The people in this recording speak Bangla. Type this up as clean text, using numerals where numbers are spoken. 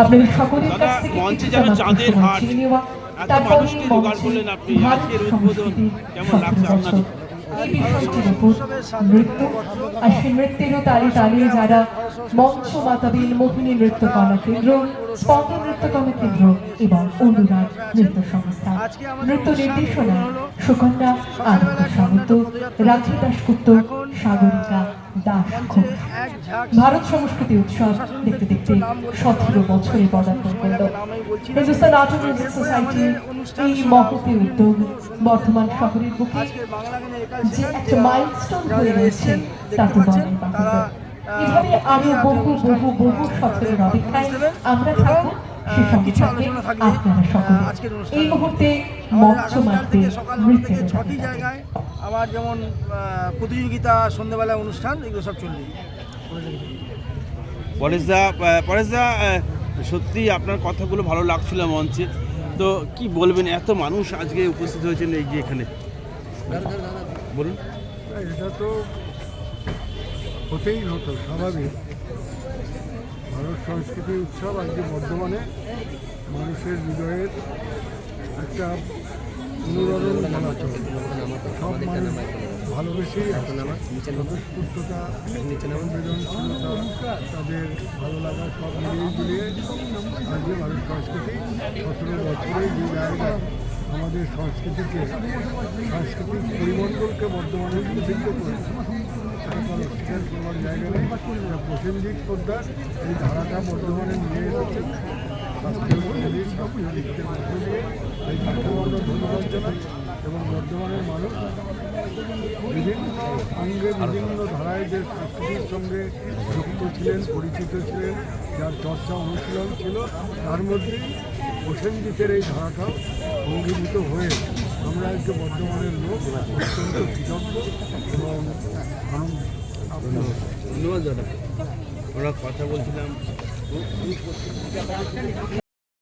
আপনাদের সকলের কাছ থেকে মঞ্চে যেন চাঁদের হাট এত মানুষকে জোগাড় করলেন আপনি, আজকের উদ্বোধন কেমন লাগছে আপনাদের? নৃত্য আর সেই নৃত্যেরও তালে তালে যারা মঞ্চ মাতাবেন মোহিনী নৃত্য কলা কেন্দ্র, স্পন্দন নৃত্য কলা কেন্দ্র এবং অনুরাগ নৃত্য সংস্থা। নৃত্য নির্দেশনা সুকন্যা আনন্দ সামন্ত, রাখি দাশগুপ্ত, সাগরিকা দাস ঘোষ। ভারত সংস্কৃতি উৎসব দেখতে দেখতে 17 বছরে পদার্পণ করল। হিন্দুস্তান আর্ট অ্যান্ড মিউজিক সোসাইটির এই মহতী উদ্যোগ বর্ধমান শহরের বুকে যে একটা মাইলস্টোন হয়ে রয়েছে তা তো বলার বাহুল্য। এভাবে আরো বহু বহু বহু সফরের অপেক্ষায় আমরা থাকবো, সে সঙ্গে থাকবে আপনারা সকলে। এই মুহূর্তে মঞ্চ মাঠে নৃত্যের জায়গায় আবার যেমন প্রতিযোগিতা, সন্ধ্যাবেলা অনুষ্ঠান, এগুলো সব চলবে। পরেশদা, সত্যি আপনার কথাগুলো ভালো লাগছিল মঞ্চে, তো কি বলবেন? এত মানুষ আজকে উপস্থিত হয়েছেন এই যে এখানে, বলুন। এটা তো হতেই হতো, স্বাভাবিক। ভারত সংস্কৃতি উৎসব আজকে বর্ধমানে মানুষের হৃদয়ের একটা অনুরণন বলা চলে। সব মানুষ ভালোবেসেই স্বতঃস্ফূর্ততা, সংবেদনশীলতা, তাদের ভালো লাগা সব মিলিয়ে ঝুলিয়ে আজকে ভারত সংস্কৃতি 17 বছরে যে জায়গায় আমাদের সংস্কৃতিকে, সাংস্কৃতিক পরিমণ্ডলকে বর্ধমানে প্রসিদ্ধ করেছে, সেটা কোনো অস্বীকার করবার জায়গা নেই। প্রসেনজিৎ পোদ্দার এই ধারাটা বর্ধমানে নিয়ে এসেছে। শাস্ত্রীয় সঙ্গীত, শাস্ত্রীয় নৃত্যের মধ্যে দিয়ে এই তাকে আমরা ধন্যবাদ জানাই। এবং বর্ধমানের মানুষ বিভিন্ন অঙ্গে বিভিন্ন ধারায় যে সংস্কৃতির সঙ্গে যুক্ত ছিলেন, পরিচিত ছিলেন, যার চর্চা অনুশীলন ছিল, তার মধ্যেই প্রসেনজিতের এই ধারাটাও অঙ্গীভূত হয়ে আমরা আজকে বর্ধমানের লোক অত্যন্ত কৃতজ্ঞ এবং ধন্যবাদ দাদা। আমরা কথা বলছিলাম